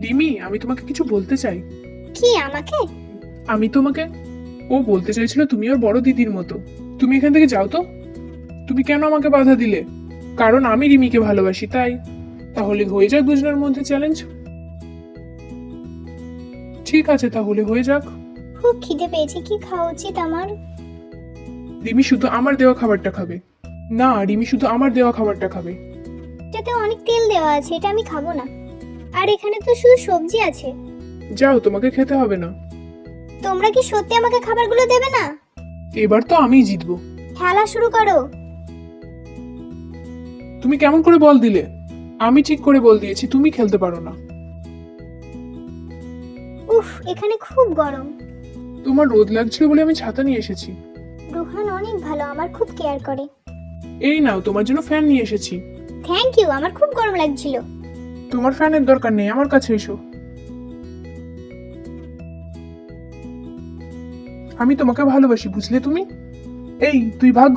রিমি, আমি তোমাকে কিছু বলতে চাই। কি আমাকে? আমি তোমাকে ও বলতে চাইছিল তুমি ওর বড় দিদির মতো। তুমি এখান থেকে যাও তো। তুমি কেন আমাকে বাধা দিলে? কারণ আমি রিমিকে ভালোবাসি তাই। তাহলে হয়ে যাক দুজনের মধ্যে চ্যালেঞ্জ। ঠিক আছে, তাহলে হয়ে যাক। খুব খিদে পেয়েছে, কি খাওয়া উচিত আমার? রিমি শুধু আমার দেওয়া খাবারটা খাবে। না, রিমি শুধু আমার দেওয়া খাবারটা খাবে। এটাতে অনেক তেল দেওয়া আছে, এটা আমি খাবো না। আর এখানে তো শুধু সবজি আছে। যাও, তোমাকে খেতে হবে না। তোমরা কি সত্যি আমাকে খাবারগুলো দেবে না? এবার তো আমিই জিতবো। খেলা শুরু করো। তুমি কেমন করে বল দিলে? আমি ঠিক করে বল দিয়েছি, তুমি খেলতে পারো না। উফ, এখানে খুব গরম। তোমার রোদ লাগছিল বলে আমি ছাতা নিয়ে এসেছি। রোহান অনেক ভালো, আমার খুব কেয়ার করে। এই নাও, তোমার জন্য ফ্যান নিয়ে এসেছি। থ্যাংক ইউ, আমার খুব গরম লাগছিল। তোমার ফ্যানের দরকার নেই, আমার কাছে এসো। আমি তোমাকে ভালোবাসি, বুঝলে তুমি? এই তুই ভাগ।